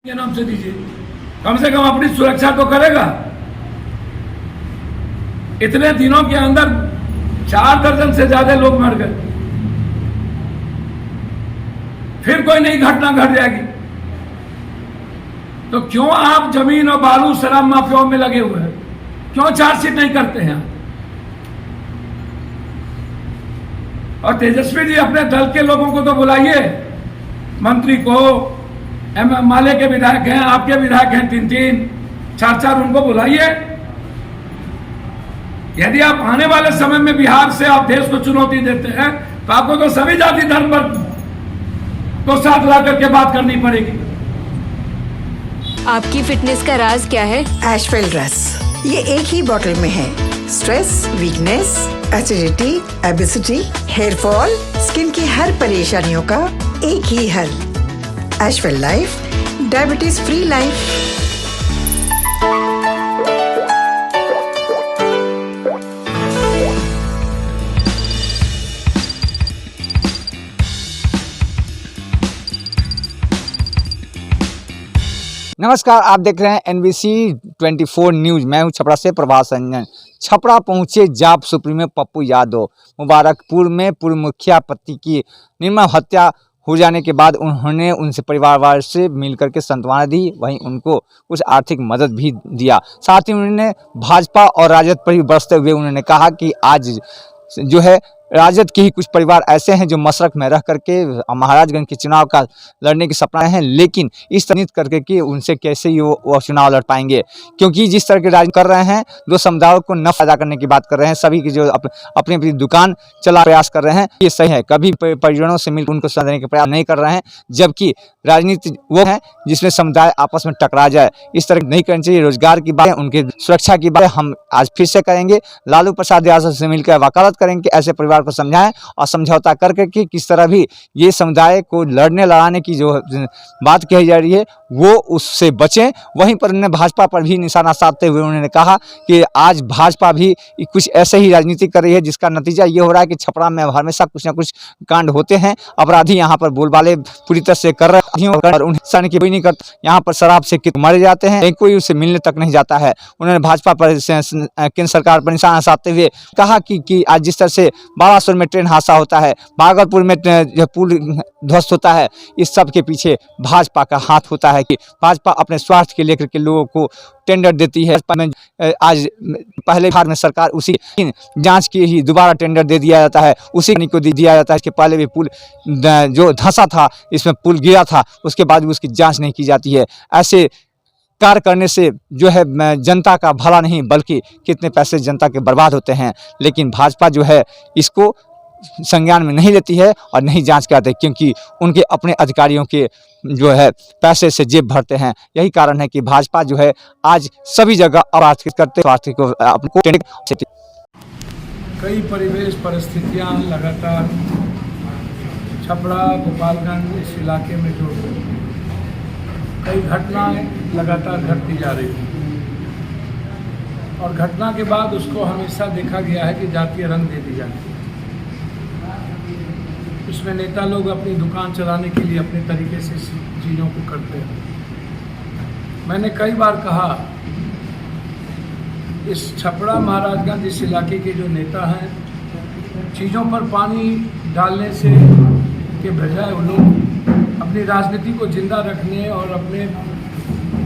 के नाम से दीजिए, कम से कम अपनी सुरक्षा तो करेगा। इतने दिनों के अंदर 4 दर्जन से ज्यादा लोग मर गए, फिर कोई नई घटना घट जाएगी। तो क्यों आप जमीन और बालू शराब माफियाओं में लगे हुए हैं? क्यों चार्जशीट नहीं करते हैं? और तेजस्वी जी अपने दल के लोगों को तो बुलाइए, मंत्री को, माले के विधायक हैं, आपके विधायक हैं 3-3, 4-4, उनको बुलाइए। यदि आप आने वाले समय में बिहार से आप देश को चुनौती देते हैं तो आपको तो सभी जाति धर्म पर को साथ ला करके बात करनी पड़ेगी। आपकी फिटनेस का राज क्या है? एशवेल रस, ये एक ही बोतल में है। Stress, weakness, acidity, obesity, hair fall, skin की हर परेशानियों का एक ही हल। एशवेल लाइफ, डायबिटीज फ्री लाइफ। नमस्कार, आप देख रहे हैं NBC 24 न्यूज। मैं हूं छपरा से प्रभास रंजन। छपरा पहुंचे जाप सुप्रीमो पप्पू यादव। मुबारकपुर में पूर्व मुखिया पति की निर्मम हत्या हो जाने के बाद उन्होंने उनसे परिवार से मिलकर के सांत्वना दी, वहीं उनको कुछ आर्थिक मदद भी दिया। साथ ही उन्होंने भाजपा और राजद पर भी बरसते हुए उन्होंने कहा कि आज जो है राजद के ही कुछ परिवार ऐसे हैं जो मशरक में रह करके महाराजगंज के चुनाव का लड़ने के सपना हैं, लेकिन इस तरह करके कि उनसे कैसे ही वो चुनाव लड़ पाएंगे, क्योंकि जिस तरह के राजनीति कर रहे हैं, दो समुदायों को नफा अदा करने की बात कर रहे हैं, सभी की जो अपनी अपनी दुकान चला प्रयास कर रहे हैं, ये सही है। कभी परिजनों से मिलकर उनको समझने का प्रयास नहीं कर रहे हैं, जबकि राजनीति वो है जिसमें समुदाय आपस में टकरा जाए। इस तरह नहीं करनी चाहिए। रोजगार की बात, उनकी सुरक्षा की बात हम आज फिर से करेंगे। लालू प्रसाद यादव से मिलकर वकालत करेंगे कि ऐसे परिवार को समझाएं और समझौता करके कि किस तरह भी ये समुदाय को लड़ने लड़ाने की जो बात कही जा रही है वो उससे बचें। वहीं पर उन्होंने भाजपा पर भी निशाना साधते हुए उन्होंने कहा कि आज भाजपा भी कुछ ऐसे ही राजनीति कर रही है जिसका नतीजा ये हो रहा है कि छपरा में हमेशा कुछ ना कुछ कांड होते हैं। अपराधी यहाँ पर बोलबाले पूरी तरह से कर रहे हैं और उन्हें सन की कोई नहीं करता। यहाँ पर शराब से कितने मरे जाते हैं, कोई उससे मिलने तक नहीं जाता है। उन्होंने भाजपा पर केंद्र सरकार पर निशाना साधते हुए कहा कि आज जिस तरह से बालासोर में ट्रेन हादसा होता है, भागलपुर में पुल ध्वस्त होता है, इस सब के पीछे भाजपा का हाथ होता है कि भाजपा अपने स्वार्थ के लेकर के लोगों को टेंडर देती है। आज पहले बिहार में सरकार उसी जांच की ही दोबारा टेंडर दे दिया जाता है, उसी को दिया जाता है। इसके पहले भी पुल जो धंसा था, इसमें पुल गिरा था, उसके बाद भी उसकी जांच नहीं की जाती है। ऐसे कार्य करने से जो है जनता का भला नहीं बल्कि कितने पैसे जनता के बर्बाद होते हैं। लेकिन भाजपा जो है इसको संज्ञान में नहीं लेती है और नहीं जांच कराते, क्योंकि उनके अपने अधिकारियों के जो है पैसे से जेब भरते हैं। यही कारण है कि भाजपा जो है आज सभी जगह अपराध करते आपको। कई परिवेश परिस्थितियां लगातार छपरा गोपालगंज इस इलाके में जो कई घटनाएं लगातार घटती जा रही हैं और घटना के बाद उसको हमेशा देखा गया है कि जातीय रंग दे दी जाती है। इसमें नेता लोग अपनी दुकान चलाने के लिए अपने तरीके से चीज़ों को करते हैं। मैंने कई बार कहा, इस छपरा महाराजगंज इस इलाके के जो नेता हैं, चीज़ों पर पानी डालने से के बजाय वो लोग अपनी राजनीति को जिंदा रखने और अपने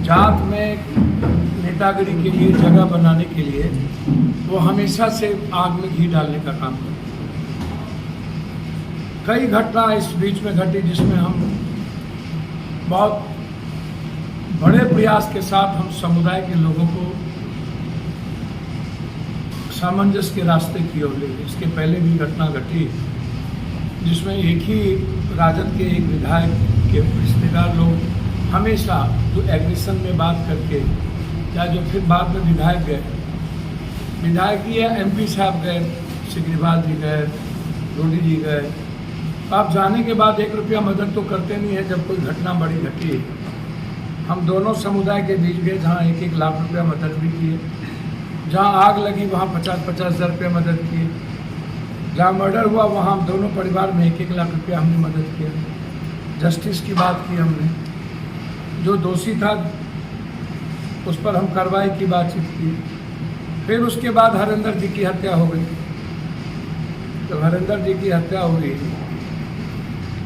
जात में नेतागिरी के लिए जगह बनाने के लिए वो हमेशा से आग में घी डालने का काम करते हैं। कई घटना इस बीच में घटी जिसमें हम बहुत बड़े प्रयास के साथ हम समुदाय के लोगों को सामंजस्य के रास्ते की ओर ले गए। इसके पहले भी घटना घटी जिसमें एक ही राजद के एक विधायक के रिश्तेदार लोग हमेशा जो एग्रेशन में बात करके, या जो फिर बाद में विधायक गए, विधायक या MP साहब गए, सिग्रीवाल जी गए, रोडी जी गए, आप जाने के बाद 1 रुपया मदद तो करते नहीं है। जब कोई घटना बड़ी घटी है, हम दोनों समुदाय के बीच गए, जहाँ 1-1 लाख रुपया मदद भी किए, जहाँ आग लगी वहाँ 50-50 हज़ार रुपया मदद किए, जहाँ मर्डर हुआ वहाँ हम दोनों परिवार में 1-1 लाख रुपया हमने मदद किया। जस्टिस की बात की हमने। जो दोषी था उस पर हम कार्रवाई की बातचीत की। फिर उसके बाद हरेंद्र जी की हत्या हो गई। जब हरेंद्र जी की हत्या हुई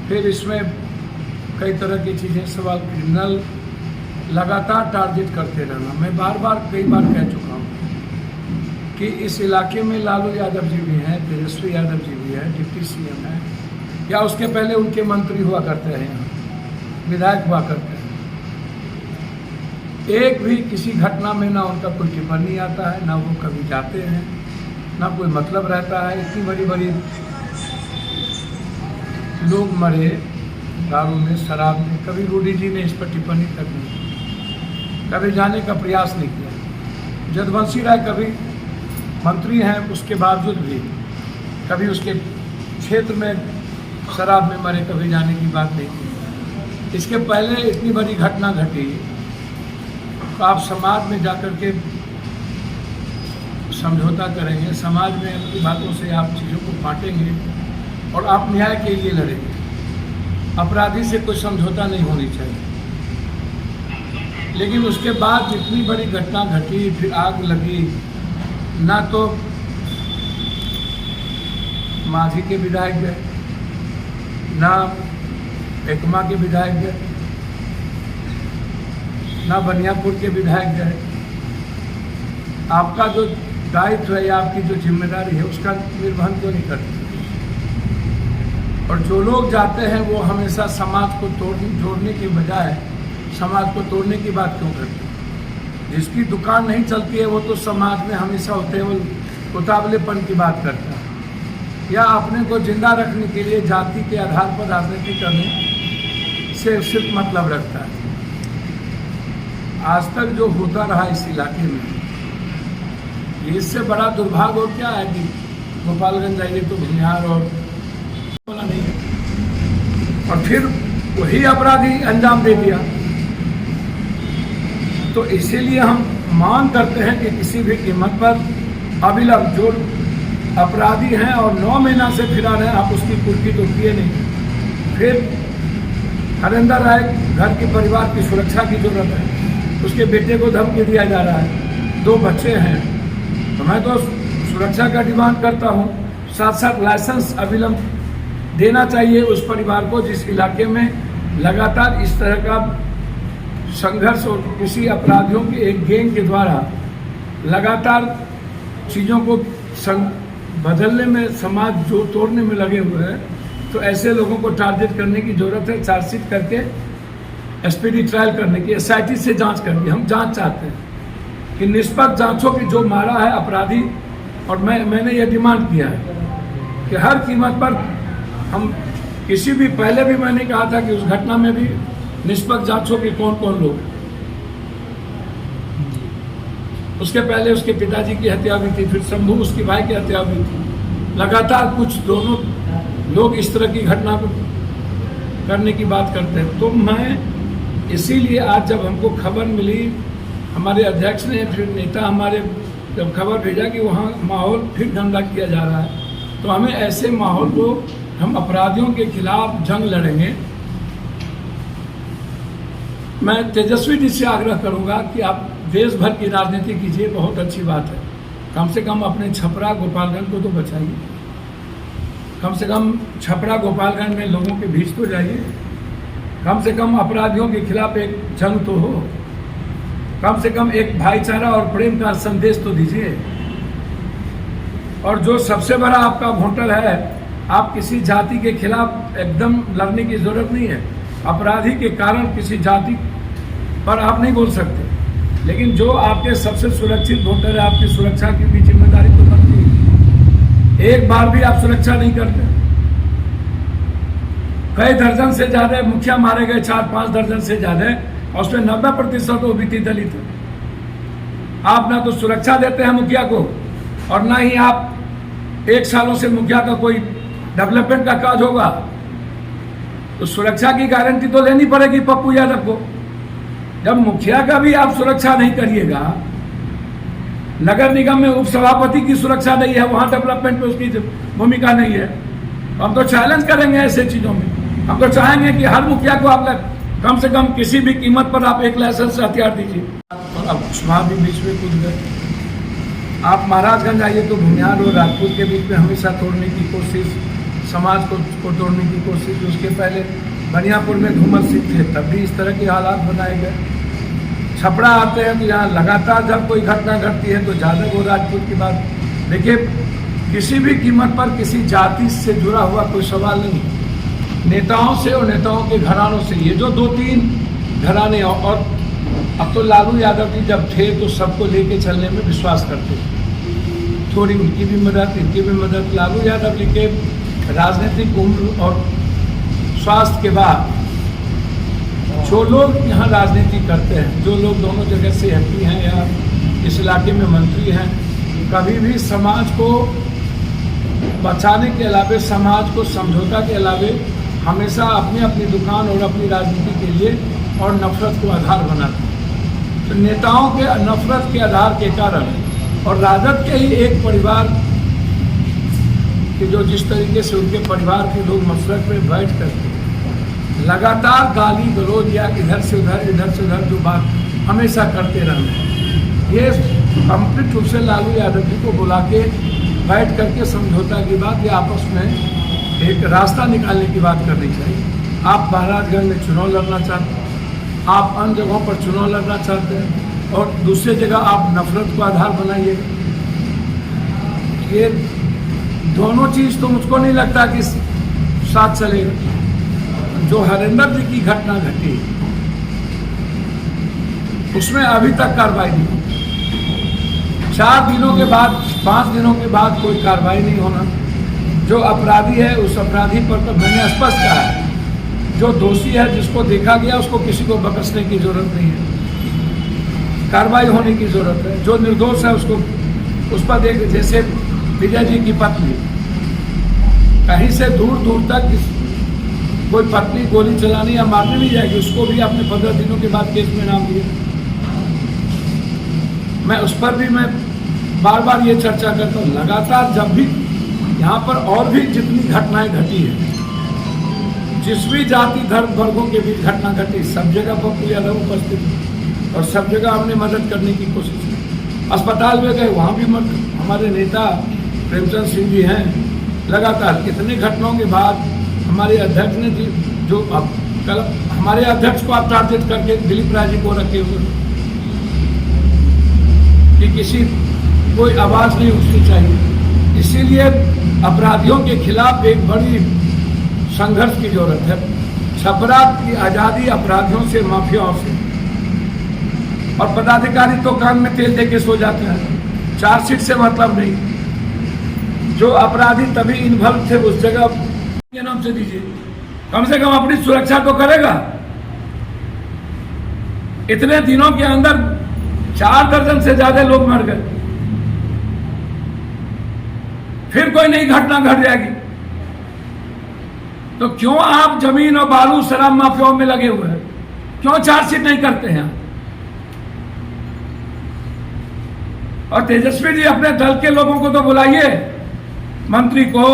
फिर इसमें कई तरह की चीज़ें सवाल, क्रिमिनल लगातार टारगेट करते रहना। मैं कई बार कह चुका हूँ कि इस इलाके में लालू यादव जी भी हैं, तेजस्वी यादव जी भी हैं, डिप्टी सीएम हैं, या उसके पहले उनके मंत्री हुआ करते हैं, यहाँ विधायक हुआ करते हैं। एक भी किसी घटना में ना उनका कोई टिप्पणी आता है, ना वो कभी जाते हैं, ना कोई मतलब रहता है। इतनी बड़ी बड़ी लोग मरे दारू में, शराब में, कभी रूडी जी ने इस पर टिप्पणी तक नहीं की, कभी जाने का प्रयास नहीं किया। जदवंशी राय कभी मंत्री हैं, उसके बावजूद भी कभी उसके क्षेत्र में शराब में मरे, कभी जाने की बात नहीं की। इसके पहले इतनी बड़ी घटना घटी तो आप समाज में जाकर के समझौता करेंगे, समाज में उनकी बातों से आप चीज़ों को बांटेंगे और आप न्याय के लिए लड़ेंगे। अपराधी से कोई समझौता नहीं होनी चाहिए। लेकिन उसके बाद जितनी बड़ी घटना घटी, फिर आग लगी, ना तो माझी के विधायक गए, ना एकमा के विधायक गए, ना बनियापुर के विधायक गए। आपका जो दायित्व है या आपकी जो जिम्मेदारी है उसका निर्वहन क्यों नहीं करते? और जो लोग जाते हैं वो हमेशा समाज को जोड़ने के बजाय समाज को तोड़ने की बात क्यों करते हैं? जिसकी दुकान नहीं चलती है वो तो समाज में हमेशा उतावलेपन की बात करता है, या अपने को जिंदा रखने के लिए जाति के आधार पर राजनीति करने से सिर्फ मतलब रखता है। आज तक जो होता रहा इस इलाके में, इससे बड़ा दुर्भाग्य और क्या है कि गोपालगंज जाइए तो भुनियार और बोला नहीं है, और फिर वही अपराधी अंजाम दे दिया। तो इसीलिए हम मांग करते हैं कि किसी भी कीमत पर अविलंब जो अपराधी हैं और 9 महीना से फिरार हैं, आप उसकी पूर्ति तो किए नहीं। फिर हरेंद्र राय घर के परिवार की सुरक्षा की जरूरत है, उसके बेटे को धमकी दिया जा रहा है, 2 बच्चे हैं, तो मैं तो सुरक्षा का डिमांड करता हूँ। साथ साथ लाइसेंस अविलंब देना चाहिए उस परिवार को जिस इलाके में लगातार इस तरह का संघर्ष और किसी अपराधियों के एक गैंग के द्वारा लगातार चीज़ों को बदलने में, समाज जो तोड़ने में लगे हुए हैं। तो ऐसे लोगों को टारगेट करने की जरूरत है, चार्जशीट करके एसपीडी ट्रायल करने की, एसआईटी से जांच करनी। हम जांच चाहते हैं कि निष्पक्ष जांचों की जो मारा है अपराधी, और मैंने ये डिमांड किया है कि हर कीमत पर हम किसी भी, पहले भी मैंने कहा था कि उस घटना में भी निष्पक्ष जांचों के कौन कौन लोग, उसके पहले उसके पिताजी की हत्या हुई थी, फिर शंभू उसके भाई की हत्या हुई थी। लगातार कुछ दोनों लोग इस तरह की घटना को करने की बात करते हैं। तो मैं इसीलिए आज जब हमको खबर मिली, हमारे अध्यक्ष ने, फिर नेता हमारे जब खबर भेजा कि वहाँ माहौल फिर गंदा किया जा रहा है, तो हमें ऐसे माहौल को, हम अपराधियों के खिलाफ जंग लड़ेंगे। मैं तेजस्वी जी से आग्रह करूंगा कि आप देश भर की राजनीति कीजिए, बहुत अच्छी बात है, कम से कम अपने छपरा गोपालगंज को तो बचाइए, कम से कम छपरा गोपालगंज में लोगों के बीच तो जाइए, कम से कम अपराधियों के खिलाफ एक जंग तो हो, कम से कम एक भाईचारा और प्रेम का संदेश तो दीजिए। और जो सबसे बड़ा आपका वोटर है, आप किसी जाति के खिलाफ एकदम लड़ने की जरूरत नहीं है। अपराधी के कारण किसी जाति पर आप नहीं बोल सकते, लेकिन जो आपके सबसे सुरक्षित वोटर है, आपकी सुरक्षा की भी जिम्मेदारी तो बनती है। एक बार भी आप सुरक्षा नहीं करते। कई दर्जन से ज्यादा मुखिया मारे गए, 4-5 दर्जन से ज्यादा, और उसमें 90% ओबीसी दलित है। आप ना तो सुरक्षा देते हैं मुखिया को, और ना ही आप 1 सालों से मुखिया का कोई डेवलपमेंट का काज होगा। तो सुरक्षा की गारंटी तो लेनी पड़ेगी पप्पू यादव को। जब मुखिया का भी आप सुरक्षा नहीं करिएगा, नगर निगम में उपसभापति की सुरक्षा नहीं है, वहां डेवलपमेंट में उसकी भूमिका नहीं है, हम तो चैलेंज करेंगे ऐसे चीजों में। हम तो चाहेंगे कि हर मुखिया को आप कम से कम किसी भी कीमत पर आप एक लाइसेंस हथियार दीजिए। और अब कुशवाहा भी बीच में कूद गए। आप महाराजगंज आइए तो भुनियार और राजपूत के बीच में हमेशा तोड़ने की कोशिश, समाज को तोड़ने की कोशिश। उसके पहले बनियापुर में धूमर सिंह थे, तब भी इस तरह के हालात बनाए गए। छपरा आते हैं तो यहाँ लगातार जब कोई घटना घटती है तो यादव और राजपूत की बात। देखिए, किसी भी कीमत पर किसी जाति से जुड़ा हुआ कोई सवाल नहीं, नेताओं से और नेताओं के घरानों से। ये जो 2-3 घराने, और अब तो लालू यादव जी जब थे तो सबको लेके चलने में विश्वास करते थे। थोड़ी उनकी भी मदद, इनकी भी मदद। लालू यादव जी के राजनीतिक उम्र और स्वास्थ्य के बाद जो लोग यहाँ राजनीति करते हैं, जो लोग दोनों जगह से एमपी हैं या इस इलाके में मंत्री हैं, कभी भी समाज को बचाने के अलावे, समाज को समझौता के अलावे हमेशा अपनी अपनी दुकान और अपनी राजनीति के लिए और नफरत को आधार बनाते हैं। तो नेताओं के नफरत के आधार के कारण और राजद के ही एक परिवार कि जो जिस तरीके से उनके परिवार के लोग मसरत में बैठ कर लगातार गाली गलौज या इधर से उधर जो बात हमेशा करते रहना, ये कंप्लीट रूप से लालू यादव जी को बुला के बैठ करके समझौता की बात या आपस में एक रास्ता निकालने की बात करनी चाहिए। आप महाराजगंज में चुनाव लड़ना चाहते हैं, आप अन्य जगहों पर चुनाव लड़ना चाहते हैं, और दूसरी जगह आप नफरत को आधार बनाइएगा। ये दोनों चीज़ तो मुझको नहीं लगता कि साथ चलेगा। जो हरेंद्र जी की घटना घटी उसमें अभी तक कार्रवाई नहीं हुई। 4 दिनों के बाद, 5 दिनों के बाद कोई कार्रवाई नहीं होना। जो अपराधी है उस अपराधी पर तो मैंने स्पष्ट कहा है, जो दोषी है जिसको देखा गया उसको किसी को बख्शने की जरूरत नहीं है, कार्रवाई होने की जरूरत है। जो निर्दोष है उसको उस पर देख, जैसे विजय जी की पत्नी, कहीं से दूर दूर तक कोई पत्नी गोली चलाने या मारने नहीं जाएगी, उसको भी आपने 15 दिनों के बाद केस में नाम दिया। मैं उस पर भी मैं बार बार ये चर्चा करता हूँ। लगातार जब भी यहाँ पर और भी जितनी घटनाएं घटी है, जिस भी जाति धर्म वर्गों के बीच घटना घटी, सब जगह पप्पू यादव उपस्थित है और सब जगह हमने मदद करने की कोशिश की। अस्पताल में गए, वहाँ भी हमारे नेता प्रेमचंद सिंह जी हैं। लगातार कितने घटनाओं के बाद हमारे अध्यक्ष ने जो अब कल हमारे अध्यक्ष को आप टारगेट करके दिलीप राय जी को रखे हुए कि किसी कोई आवाज नहीं उठनी चाहिए। इसीलिए अपराधियों के खिलाफ एक बड़ी संघर्ष की जरूरत है। छपरा की आजादी अपराधियों से, माफियाओं से। और पदाधिकारी तो कान में तेल देके सो जाते हैं, चार्जशीट से मतलब नहीं। जो अपराधी तभी इन्वॉल्व थे उस जगह के नाम से दीजिए, कम से कम अपनी सुरक्षा तो करेगा। इतने दिनों के अंदर 4 दर्जन से ज्यादा लोग मर गए, फिर कोई नई घटना घट जाएगी। तो क्यों आप जमीन और बालू शराब माफियाओं में लगे हुए हैं? क्यों चार्जशीट नहीं करते हैं? और तेजस्वी जी अपने दल के लोगों को तो बुलाइए, मंत्री को,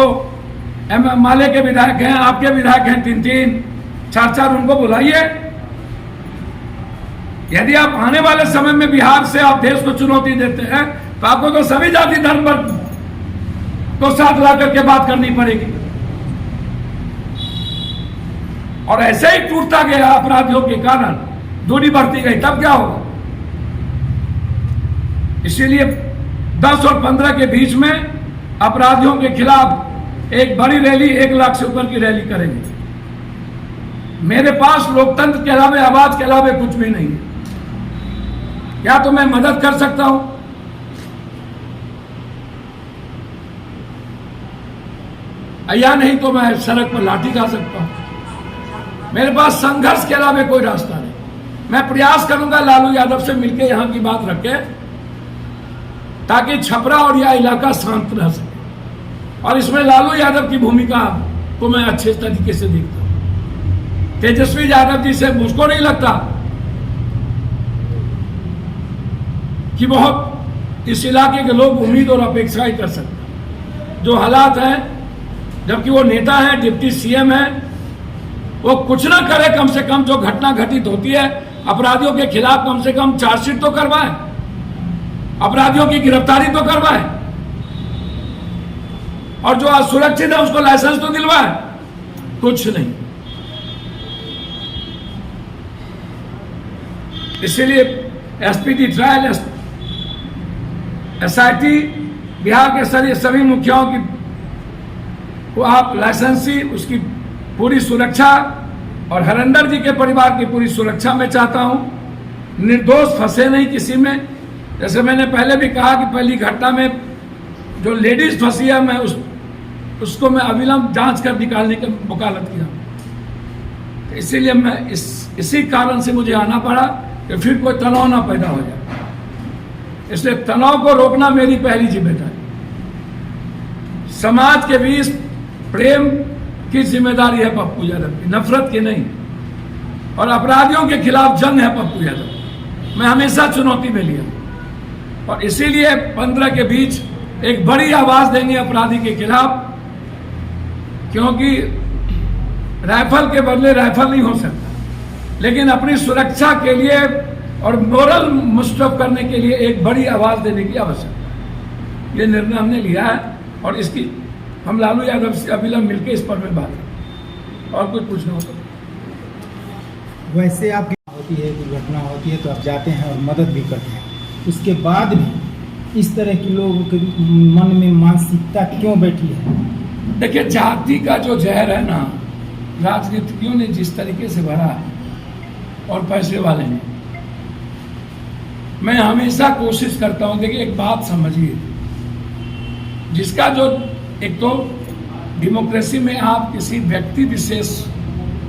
माले के विधायक हैं, आपके विधायक हैं 3-3, 4-4, उनको बुलाइए। यदि आप आने वाले समय में बिहार से आप देश को चुनौती देते हैं तो आपको तो सभी जाति धर्म वर्ग को साथ ला करके बात करनी पड़ेगी। और ऐसे ही टूटता गया अपराधियों के कारण, दूरी बढ़ती गई, तब क्या होगा? इसीलिए 10 और 15 के बीच में अपराधियों के खिलाफ एक बड़ी रैली, 1 लाख से ऊपर की रैली करेंगे। मेरे पास लोकतंत्र के अलावे, आवाज के अलावे कुछ भी नहीं है। क्या तो मैं मदद कर सकता हूं? या नहीं तो मैं सड़क पर लाठी खा सकता हूं। मेरे पास संघर्ष के अलावे कोई रास्ता नहीं। मैं प्रयास करूंगा लालू यादव से मिलकर यहां की बात रखे, ताकि छपरा और यह इलाका शांत रह सके। और इसमें लालू यादव की भूमिका को मैं अच्छे तरीके से देखता हूं। तेजस्वी यादव जी से मुझको नहीं लगता कि बहुत इस इलाके के लोग उम्मीद और अपेक्षा ही कर सकते। जो हालात हैं, जबकि वो नेता हैं, डिप्टी सीएम हैं, वो कुछ ना करे, कम से कम जो घटना घटित होती है अपराधियों के खिलाफ कम से कम चार्जशीट तो करवाए, अपराधियों की गिरफ्तारी तो करवाए, और जो असुरक्षित है उसको लाइसेंस तो दिलवाए। कुछ नहीं। इसीलिए एसपीटी ट्रायल, एसआईटी, बिहार के सभी मुखियाओं की को आप लाइसेंसी, उसकी पूरी सुरक्षा और हरेंद्र जी के परिवार की पूरी सुरक्षा मैं चाहता हूं। निर्दोष फंसे नहीं किसी में। जैसे मैंने पहले भी कहा कि पहली घटना में जो लेडीज फंसी है, मैं उसको मैं अविलंब जांच कर निकालने की वकालत किया। तो इसीलिए मैं इसी कारण से मुझे आना पड़ा कि फिर कोई तनाव ना पैदा हो जाए। इसलिए तनाव को रोकना मेरी पहली जिम्मेदारी। समाज के बीच प्रेम की जिम्मेदारी है पप्पू यादव की, नफरत की नहीं। और अपराधियों के खिलाफ जंग है पप्पू यादव। मैं हमेशा चुनौती में लिया और इसीलिए 15 के बीच एक बड़ी आवाज देंगे अपराधी के खिलाफ, क्योंकि राइफल के बदले राइफल नहीं हो सकता, लेकिन अपनी सुरक्षा के लिए और मोरल मुस्तफ करने के लिए एक बड़ी आवाज देने की आवश्यकता। ये निर्णय हमने लिया है और इसकी हम लालू यादव से अविलंब मिलकर इस पर में बात करें। और कुछ पूछना हो तो। वैसे आपकी होती है, दुर्घटना होती है तो आप जाते हैं और मदद भी करते हैं, उसके बाद भी इस तरह के लोगों के मन में मानसिकता क्यों बैठी है? देखिए, जाति का जो जहर है ना, राजनीतिज्ञों ने जिस तरीके से भरा है और पैसे वाले ने, मैं हमेशा कोशिश करता हूं। देखिए, एक बात समझिए, जिसका जो एक तो डेमोक्रेसी में आप किसी व्यक्ति विशेष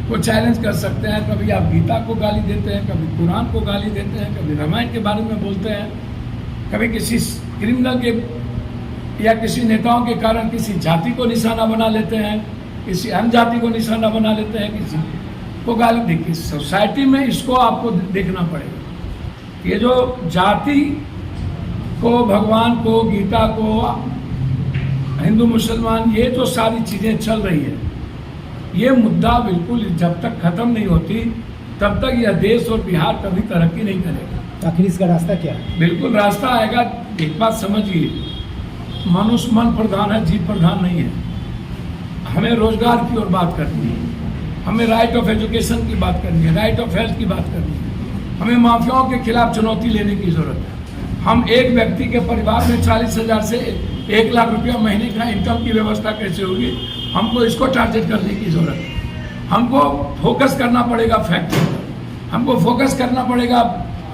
को चैलेंज कर सकते हैं। कभी आप गीता को गाली देते हैं, कभी कुरान को गाली देते हैं, कभी रामायण के बारे में बोलते हैं, कभी किसी क्रिमिनल के या किसी नेताओं के कारण किसी जाति को निशाना बना लेते हैं, किसी अन्य जाति को निशाना बना लेते हैं, किसी को गाली। देखिए, सोसाइटी में इसको आपको देखना पड़ेगा। ये जो जाति को, भगवान को, गीता को, हिंदू मुसलमान, ये जो सारी चीजें चल रही है, ये मुद्दा बिल्कुल जब तक खत्म नहीं होती तब तक यह देश और बिहार कभी तरक्की नहीं करेगा। आखिर इसका रास्ता क्या है? बिल्कुल रास्ता आएगा। एक बात समझिए, मनुष्य मन प्रधान है, जीव प्रधान नहीं है। हमें रोजगार की ओर बात करनी है, हमें राइट ऑफ एजुकेशन की बात करनी है, राइट ऑफ हेल्थ की बात करनी है, हमें माफियाओं के खिलाफ चुनौती लेने की जरूरत है। हम एक व्यक्ति के परिवार में 40,000 से 1 लाख रुपया महीने का इनकम की व्यवस्था कैसे होगी, हमको इसको टारगेट करने की जरूरत है। हमको फोकस करना पड़ेगा फैक्ट्री पर, हमको फोकस करना पड़ेगा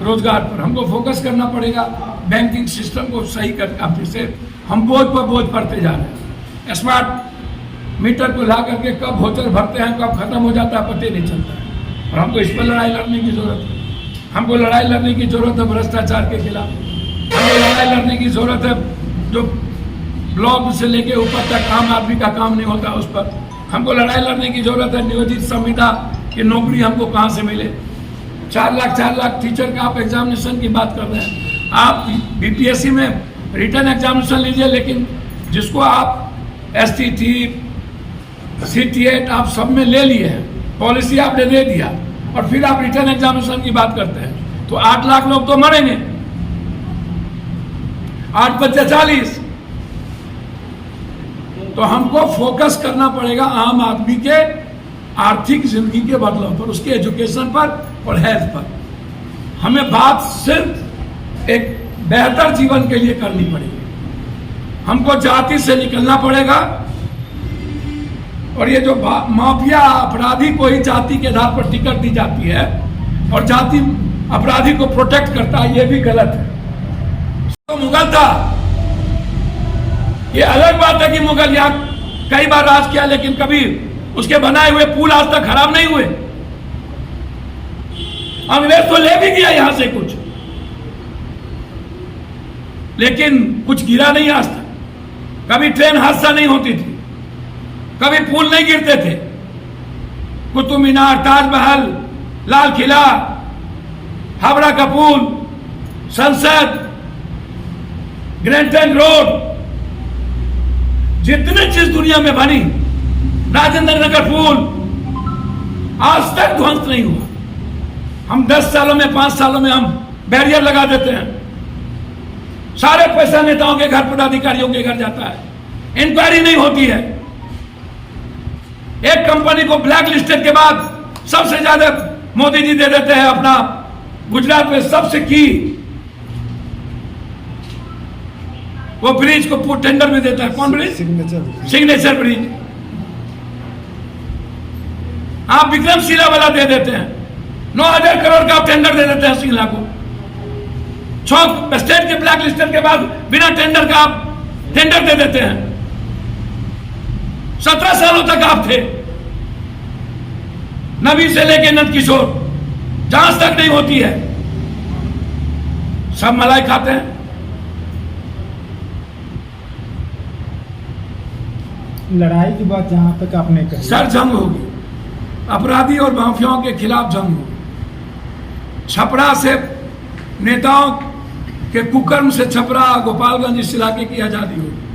रोजगार पर, हमको फोकस करना पड़ेगा बैंकिंग सिस्टम को सही कर। अब जैसे हम बोझ पर बोझ पड़ते जा रहे हैं, स्मार्ट मीटर को ला करके कब वोचर भरते हैं, कब खत्म हो जाता है, पता ही नहीं चलता है। और हमको इस पर लड़ाई लड़ने की जरूरत है। हमको लड़ाई लड़ने की जरूरत है भ्रष्टाचार के खिलाफ, हमको लड़ाई लड़ने की जरूरत है जो ब्लॉक से लेके ऊपर तक आम आदमी का काम नहीं होता उस पर। हमको लड़ाई लड़ने की जरूरत है नियोजित संविदा की नौकरी हमको कहाँ से मिले। 4 लाख टीचर का आप एग्जामिनेशन की बात कर रहे हैं। आप बीपीएससी में रिटर्न एग्जामिनेशन लीजिए, लेकिन जिसको आप STT, CTET आप सब में ले लिए हैं, पॉलिसी आपने दे दिया, और फिर आप रिटर्न एग्जामिनेशन की बात करते हैं, तो 8 लाख लोग तो मरेंगे। 8 बच्चे 40। तो हमको फोकस करना पड़ेगा आम आदमी के आर्थिक जिंदगी के बदलाव पर, उसके एजुकेशन पर और हेल्थ पर। हमें बात सिर्फ एक बेहतर जीवन के लिए करनी पड़ेगी। हमको जाति से निकलना पड़ेगा, और ये जो माफिया अपराधी को ही जाति के आधार पर टिकट दी जाती है और जाति अपराधी को प्रोटेक्ट करता है, ये भी गलत है। तो मुगल था, ये अलग बात है कि मुगल यहाँ कई बार राज किया, लेकिन कभी उसके बनाए हुए पुल आज तक खराब नहीं हुए। अंग्रेज तो ले भी गया यहां से कुछ, लेकिन कुछ गिरा नहीं आज तक। कभी ट्रेन हादसा नहीं होती थी, कभी पुल नहीं गिरते थे। कुतुब मीनार, ताजमहल, लाल किला, हावड़ा का पुल, संसद, ग्रैंड ट्रंक रोड, जितनी चीज दुनिया में बनी, राजेंद्र नगर पुल, आज तक ध्वंस नहीं हुआ। हम 10 सालों में 5 सालों में हम बैरियर लगा देते हैं, सारे पैसा नेताओं के घर, पदाधिकारियों के घर जाता है, इंक्वायरी नहीं होती है। एक कंपनी को ब्लैक लिस्टेड के बाद सबसे ज्यादा मोदी जी दे देते हैं अपना गुजरात में सबसे की वो ब्रिज को टेंडर में देता है। कौन ब्रिज? Signature bridge. आप विक्रमशिला वाला दे देते हैं, 9,000 करोड़ का आप टेंडर दे देते हैं शिमला को। 6 स्टेट के ब्लैक लिस्टेड के बाद बिना टेंडर का आप टेंडर दे देते हैं। 17 सालों तक आप थे, नबी से लेके नंद किशोर, जांच तक नहीं होती है, सब मलाई खाते हैं। लड़ाई की बात जहां तक आपने कही, सर जंग होगी, अपराधी और माफियाओं के खिलाफ जंग होगी। छपरा से नेताओं के कुकर्म से छपरा गोपालगंज इस इलाके की आजादी होगी।